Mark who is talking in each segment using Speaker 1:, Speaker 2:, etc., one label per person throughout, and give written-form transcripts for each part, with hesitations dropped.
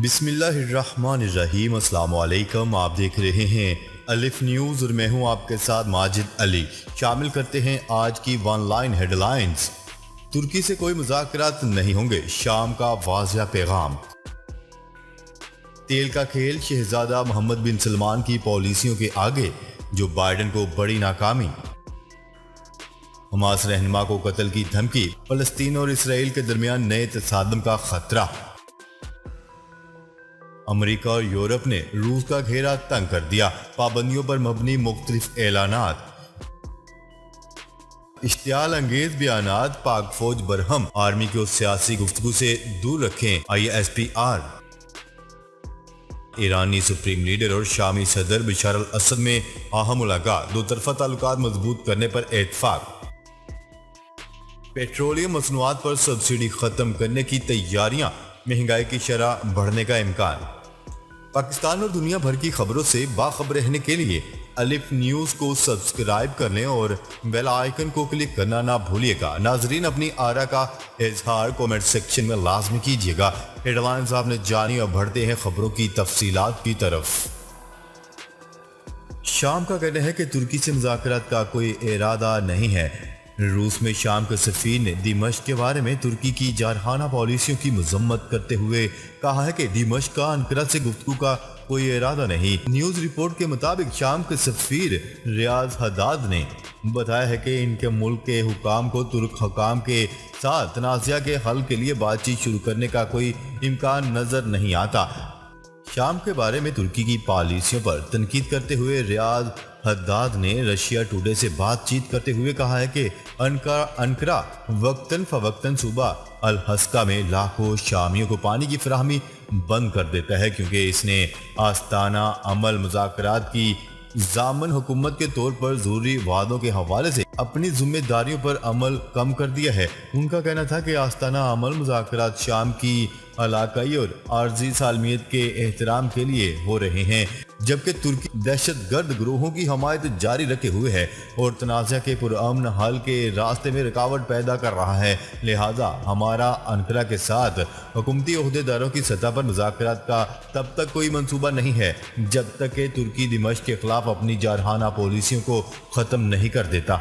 Speaker 1: بسم اللہ الرحمن الرحیم۔ السلام علیکم، آپ دیکھ رہے ہیں الف نیوز اور میں ہوں آپ کے ساتھ ماجد علی۔ شامل کرتے ہیں آج کی ون لائن ہیڈ لائنز۔ ترکی سے کوئی مذاکرات نہیں ہوں گے، شام کا واضح پیغام۔ تیل کا کھیل، شہزادہ محمد بن سلمان کی پالیسیوں کے آگے جو بائیڈن کو بڑی ناکامی۔ حماس رہنما کو قتل کی دھمکی، فلسطین اور اسرائیل کے درمیان نئے تصادم کا خطرہ۔ امریکہ اور یورپ نے روس کا گھیرا تنگ کر دیا، پابندیوں پر مبنی مختلف اعلانات۔ اشتعال انگیز بیانات، پاک فوج برہم، آرمی کو سیاسی گفتگو سے دور رکھیں، ISPR۔ ایرانی سپریم لیڈر اور شامی صدر بشار الاسد میں اہم ملاقات، دو طرفہ تعلقات مضبوط کرنے پر اتفاق۔ پیٹرولیم مصنوعات پر سبسڈی ختم کرنے کی تیاریاں، مہنگائی کی شرح بڑھنے کا امکان۔ پاکستان اور دنیا بھر کی خبروں سے باخبر رہنے کے لیے الف نیوز کو سبسکرائب کر لیں اور بیل آئیکن کو کلک کرنا نہ بھولیے گا۔ ناظرین، اپنی آرا کا اظہار کومنٹ سیکشن میں لازمی کیجیے گا۔ ہیڈ لائنز آپ نے جانی، اور بڑھتے ہیں خبروں کی تفصیلات کی طرف۔ شام کا کہنا ہے کہ ترکی سے مذاکرات کا کوئی ارادہ نہیں ہے۔ روس میں شام کے سفیر نے دمشق کے بارے میں ترکی کی جارحانہ پالیسیوں کی مذمت کرتے ہوئے کہا ہے کہ دمشق کا انقرہ سے گفتگو کا کوئی ارادہ نہیں۔ نیوز رپورٹ کے مطابق شام کے سفیر ریاض حداد نے بتایا ہے کہ ان کے ملک کے حکام کو ترک حکام کے ساتھ تنازع کے حل کے لیے بات چیت شروع کرنے کا کوئی امکان نظر نہیں آتا۔ شام کے بارے میں ترکی کی پالیسیوں پر تنقید کرتے ہوئے ریاض حداد نے رشیا ٹوڈے سے بات چیت کرتے ہوئے کہا ہے کہ انقرہ وقتاً فوقتاً صوبہ الحسکہ میں لاکھوں شامیوں کو پانی کی فراہمی بند کر دیتا ہے، کیونکہ اس نے آستانہ عمل مذاکرات کی ضامن حکومت کے طور پر ضروری وعدوں کے حوالے سے اپنی ذمہ داریوں پر عمل کم کر دیا ہے۔ ان کا کہنا تھا کہ آستانہ عمل مذاکرات شام کی علاقائی اور عارضی سالمیت کے احترام کے لیے ہو رہے ہیں، جبکہ ترکی دہشت گرد گروہوں کی حمایت جاری رکھے ہوئے ہے اور تنازع کے پرامن حل کے راستے میں رکاوٹ پیدا کر رہا ہے۔ لہٰذا ہمارا انقرہ کے ساتھ حکومتی عہدیداروں کی سطح پر مذاکرات کا تب تک کوئی منصوبہ نہیں ہے جب تک کہ ترکی دمشق کے خلاف اپنی جارحانہ پالیسیوں کو ختم نہیں کر دیتا۔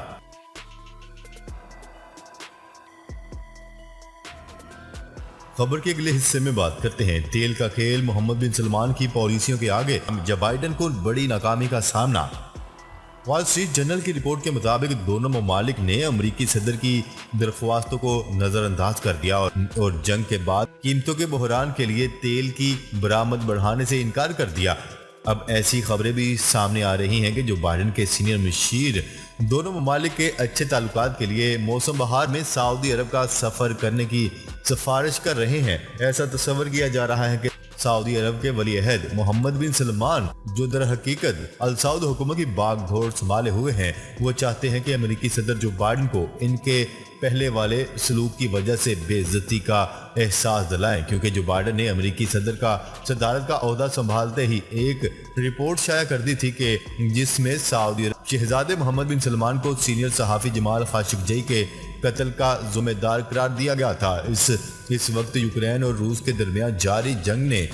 Speaker 1: خبر کے اگلے حصے میں بات کرتے ہیں تیل کا کھیل، محمد بن سلمان کی پالیسیوں کے آگے جب بائیڈن کو بڑی ناکامی کا سامنا۔ وال اسٹریٹ جرنل کی رپورٹ کے مطابق دونوں ممالک نے امریکی صدر کی درخواستوں کو نظر انداز کر دیا اور جنگ کے بعد قیمتوں کے بحران کے لیے تیل کی برآمد بڑھانے سے انکار کر دیا۔ اب ایسی خبریں بھی سامنے آ رہی ہیں کہ جو بائیڈن کے سینئر مشیر دونوں ممالک کے اچھے تعلقات کے لیے موسم بہار میں سعودی عرب کا سفر کرنے کی سفارش کر رہے ہیں۔ ایسا تصور کیا جا رہا ہے کہ سعودی عرب کے ولی عہد محمد بن سلمان، جو در حقیقت السعود حکومت کی باغ دھوڑ سنبھالے ہوئے ہیں، وہ چاہتے ہیں کہ امریکی صدر جو بائیڈن کو ان کے پہلے والے سلوک کی وجہ سے بے عزتی کا احساس دلائیں، کیونکہ جو بائیڈن نے امریکی صدر کا صدارت کا عہدہ سنبھالتے ہی ایک رپورٹ شائع کر دی تھی کہ جس میں سعودی عرب شہزادے محمد بن سلمان کو سینئر صحافی جمال خاشقجی کے قتل کا ذمہ دار قرار دیا گیا تھا۔ اس وقت یوکرین اور روس کے درمیان جاری جنگ نے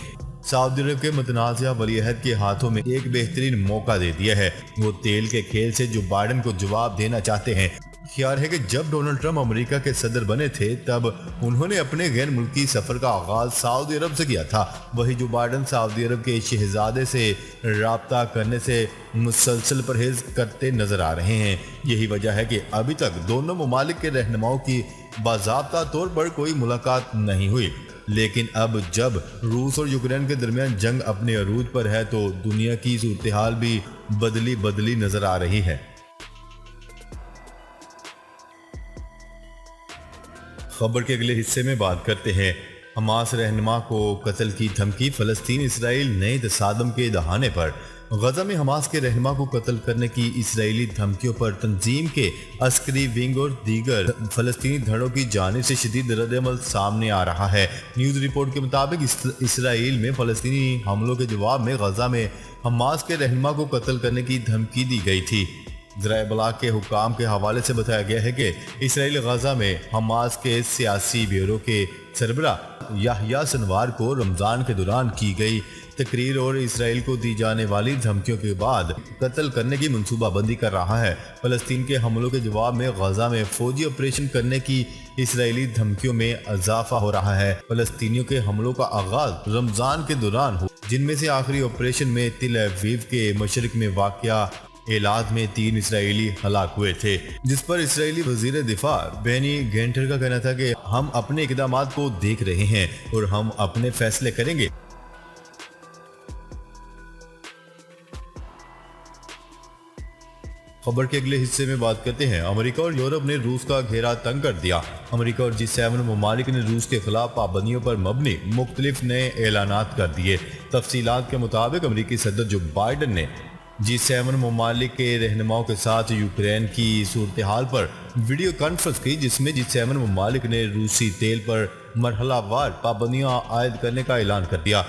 Speaker 1: سعودی عرب کے متنازع ولی عہد کے ہاتھوں میں ایک بہترین موقع دے دیا ہے۔ وہ تیل کے کھیل سے جو بائیڈن کو جواب دینا چاہتے ہیں۔ خیال ہے کہ جب ڈونلڈ ٹرمپ امریکہ کے صدر بنے تھے تب انہوں نے اپنے غیر ملکی سفر کا آغاز سعودی عرب سے کیا تھا۔ وہی جو بائیڈن سعودی عرب کے شہزادے سے رابطہ کرنے سے مسلسل پرہیز کرتے نظر آ رہے ہیں۔ یہی وجہ ہے کہ ابھی تک دونوں ممالک کے رہنماؤں کی باضابطہ طور پر کوئی ملاقات نہیں ہوئی، لیکن اب جب روس اور یوکرین کے درمیان جنگ اپنے عروج پر ہے تو دنیا کی صورتحال بھی بدلی نظر آ رہی ہے۔ خبر کے اگلے حصے میں بات کرتے ہیں حماس رہنما کو قتل کی دھمکی، فلسطین اسرائیل نئے تصادم کے دہانے پر۔ غزہ میں حماس کے رہنما کو قتل کرنے کی اسرائیلی دھمکیوں پر تنظیم کے عسکری ونگ اور دیگر فلسطینی دھڑوں کی جانب سے شدید رد عمل سامنے آ رہا ہے۔ نیوز رپورٹ کے مطابق اسرائیل میں فلسطینی حملوں کے جواب میں غزہ میں حماس کے رہنما کو قتل کرنے کی دھمکی دی گئی تھی۔ ذرائع ابلاغ کے حکام کے حوالے سے بتایا گیا ہے کہ اسرائیل غزہ میں حماس کے سیاسی بیورو کے سربراہ یحییٰ سنوار کو رمضان کے دوران کی گئی تقریر اور اسرائیل کو دی جانے والی دھمکیوں کے بعد قتل کرنے کی منصوبہ بندی کر رہا ہے۔ فلسطین کے حملوں کے جواب میں غزہ میں فوجی آپریشن کرنے کی اسرائیلی دھمکیوں میں اضافہ ہو رہا ہے۔ فلسطینیوں کے حملوں کا آغاز رمضان کے دوران ہوا، جن میں سے آخری آپریشن میں تل ابیب کے مشرق میں واقع ایلات میں 3 اسرائیلی ہلاک ہوئے تھے، جس پر اسرائیلی وزیر دفاع بینی گینٹر کا کہنا تھا کہ ہم اپنے اقدامات کو دیکھ رہے ہیں اور ہم اپنے فیصلے کریں گے۔ خبر کے اگلے حصے میں بات کرتے ہیں۔ امریکہ اور یورپ نے روس کا گھیرا تنگ کر دیا۔ امریکہ اور G7 ممالک نے روس کے خلاف پابندیوں پر مبنی مختلف نئے اعلانات کر دیے۔ تفصیلات کے مطابق امریکی صدر جو بائیڈن نے G7 ممالک کے رہنماؤں کے ساتھ یوکرین کی صورتحال پر ویڈیو کانفرنس کی، جس میں G7 ممالک نے روسی تیل پر مرحلہ وار پابندیاں عائد کرنے کا اعلان کر دیا۔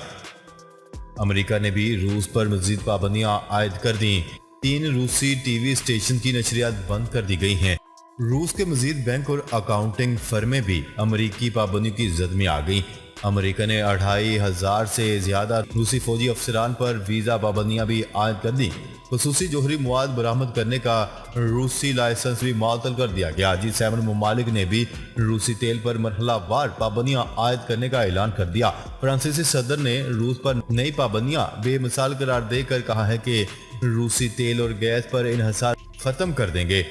Speaker 1: امریکہ نے بھی روس پر مزید پابندیاں عائد کر دیں۔ 3 روسی ٹی وی اسٹیشن کی نشریات بند کر دی گئی ہیں۔ روس کے مزید بینک اور اکاؤنٹنگ فرمیں بھی امریکی پابندیوں کی زد میں آ گئیں۔ امریکہ نے 2500 سے زیادہ روسی فوجی افسران پر ویزا پابندیاں بھی عائد کر دیں۔ خصوصی جوہری مواد برآمد کرنے کا روسی لائسنس بھی معطل کر دیا گیا۔ G7 ممالک نے بھی روسی تیل پر مرحلہ وار پابندیاں عائد کرنے کا اعلان کر دیا۔ فرانسیسی صدر نے روس پر نئی پابندیاں بے مثال قرار دے کر کہا ہے کہ روسی تیل اور گیس پر انحصار ختم کر دیں گے۔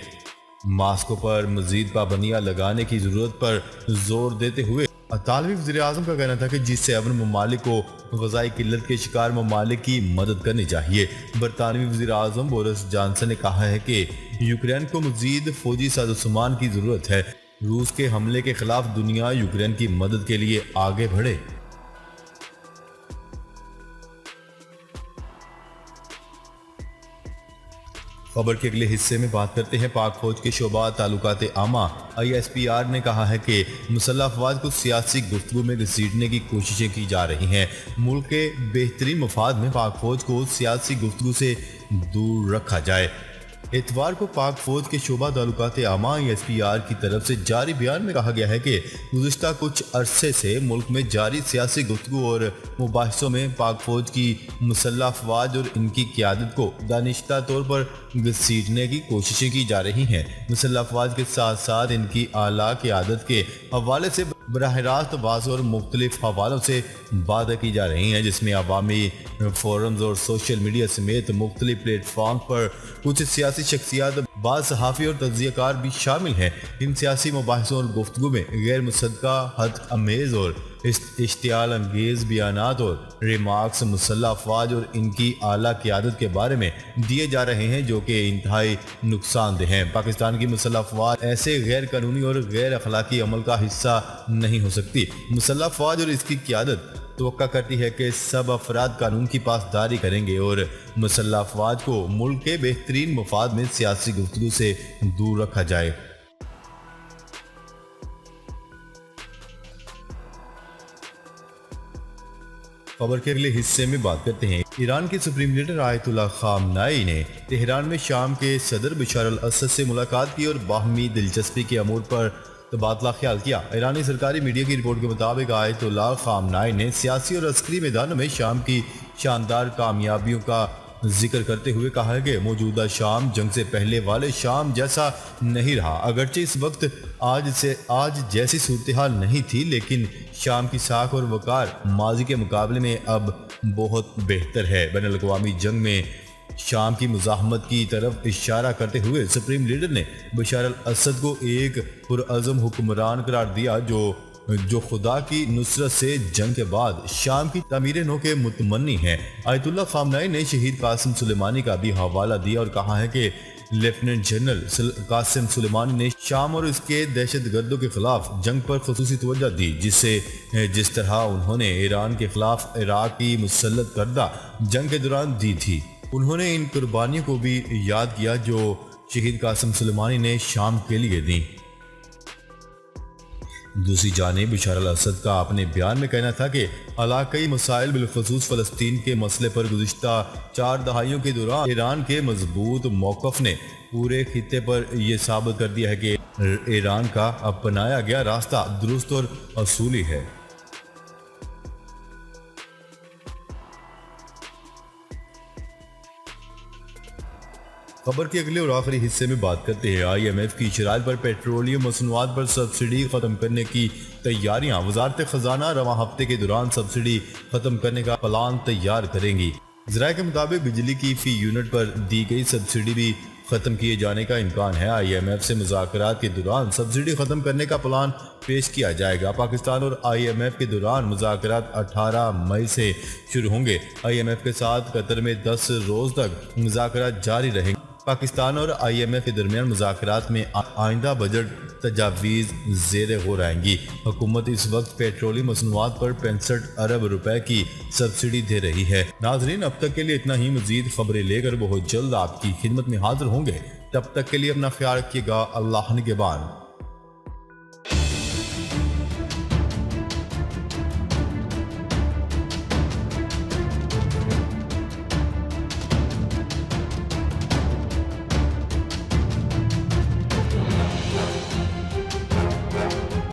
Speaker 1: ماسکو پر مزید پابندیاں لگانے کی ضرورت پر زور دیتے ہوئے اطالوی وزیر اعظم کا کہنا تھا کہ G7 ممالک کو غذائی قلت کے شکار ممالک کی مدد کرنی چاہیے۔ برطانوی وزیر اعظم بورس جانسن نے کہا ہے کہ یوکرین کو مزید فوجی سازوسامان کی ضرورت ہے۔ روس کے حملے کے خلاف دنیا یوکرین کی مدد کے لیے آگے بڑھے۔ خبر کے اگلے حصے میں بات کرتے ہیں۔ پاک فوج کے شعبہ تعلقات عامہ ISPR نے کہا ہے کہ مسلح افواج کو سیاسی گفتگو میں گھسیٹنے کی کوششیں کی جا رہی ہیں۔ ملک کے بہترین مفاد میں پاک فوج کو سیاسی گفتگو سے دور رکھا جائے۔ اتوار کو پاک فوج کے شعبہ تعلقات عامہ ISPR کی طرف سے جاری بیان میں کہا گیا ہے کہ گزشتہ کچھ عرصے سے ملک میں جاری سیاسی گفتگو اور مباحثوں میں پاک فوج کی مسلح افواج اور ان کی قیادت کو دانشتہ طور پر گھسیٹنے کی کوششیں کی جا رہی ہیں۔ مسلح افواج کے ساتھ ساتھ ان کی اعلیٰ قیادت کے حوالے سے براہ راست واضح اور مختلف حوالوں سے باتیں کی جا رہی ہیں، جس میں عوامی فورمز اور سوشل میڈیا سمیت مختلف پلیٹ فارم پر کچھ سیاسی شخصیات، بعض صحافی اور تجزیہ کار بھی شامل ہیں۔ ان سیاسی مباحثوں اور گفتگو میں غیر مصدقہ، حد امیز اور اشتعال انگیز بیانات اور ریمارکس مسلح افواج اور ان کی اعلیٰ قیادت کے بارے میں دیے جا رہے ہیں، جو کہ انتہائی نقصان دہ ہیں۔ پاکستان کی مسلح افواج ایسے غیر قانونی اور غیر اخلاقی عمل کا حصہ نہیں ہو سکتی۔ مسلح افواج اور اس کی قیادت توقع کرتی ہے کہ سب افراد قانون کی پاسداری کریں گے اور مسلح افواج کو ملک کے بہترین مفاد میں سیاسی گفتگو سے دور رکھا جائے۔ خبر کے اگلے حصے میں بات کرتے ہیں۔ ایران کے سپریم لیڈر آیت اللہ خامنائی نے تہران میں شام کے صدر بشار الاسد سے ملاقات کی اور باہمی دلچسپی کے امور پر تبادلہ خیال کیا۔ ایرانی سرکاری میڈیا کی رپورٹ کے مطابق آیت اللہ خامنائی نے سیاسی اور عسکری میدانوں میں شام کی شاندار کامیابیوں کا ذکر کرتے ہوئے کہا ہے کہ موجودہ شام جنگ سے پہلے والے شام جیسا نہیں رہا۔ اگرچہ اس وقت آج جیسی صورتحال نہیں تھی، لیکن شام کی ساکھ اور وقار ماضی کے مقابلے میں اب بہت بہتر ہے۔ بین الاقوامی جنگ میں شام کی مزاحمت کی طرف اشارہ کرتے ہوئے سپریم لیڈر نے بشار الاسد کو ایک پرعزم حکمران قرار دیا جو خدا کی نصرت سے جنگ کے بعد شام کی تعمیر نو کے متمنی ہیں۔ آیت اللہ خامنائی نے شہید قاسم سلیمانی کا بھی حوالہ دیا اور کہا ہے کہ لیفٹیننٹ جنرل قاسم سلیمانی نے شام اور اس کے دہشت گردوں کے خلاف جنگ پر خصوصی توجہ دی، جس طرح انہوں نے ایران کے خلاف عراق کی مسلط کردہ جنگ کے دوران دی تھی۔ انہوں نے ان قربانیوں کو بھی یاد کیا جو شہید قاسم سلیمانی نے شام کے لیے دیں۔ دوسری جانب بشار الاسد کا اپنے بیان میں کہنا تھا کہ علاقائی مسائل بالخصوص فلسطین کے مسئلے پر گزشتہ 4 دہائیوں کے دوران ایران کے مضبوط موقف نے پورے خطے پر یہ ثابت کر دیا ہے کہ ایران کا اپنایا گیا راستہ درست اور اصولی ہے۔ خبر کے اگلے اور آخری حصے میں بات کرتے ہیں آئی ایم ایف کی شرائط پر پیٹرولیم مصنوعات پر سبسڈی ختم کرنے کی تیاریاں۔ وزارت خزانہ رواں ہفتے کے دوران سبسڈی ختم کرنے کا پلان تیار کریں گی۔ ذرائع کے مطابق بجلی کی فی یونٹ پر دی گئی سبسڈی بھی ختم کیے جانے کا امکان ہے۔ آئی ایم ایف سے مذاکرات کے دوران سبسڈی ختم کرنے کا پلان پیش کیا جائے گا۔ پاکستان اور آئی ایم ایف کے دوران مذاکرات 18 مئی سے شروع ہوں گے۔ آئی ایم ایف کے ساتھ قطر میں 10 روز تک مذاکرات جاری رہیں گے۔ پاکستان اور آئی ایم ایف کے درمیان مذاکرات میں آئندہ بجٹ تجاویز زیر غور آئیں گی۔ حکومت اس وقت پیٹرولیم مصنوعات پر 65 ارب روپے کی سبسڈی دے رہی ہے۔ ناظرین، اب تک کے لیے اتنا ہی۔ مزید خبریں لے کر بہت جلد آپ کی خدمت میں حاضر ہوں گے۔ تب تک کے لیے اپنا خیال رکھیے گا۔ اللہ نگہبان۔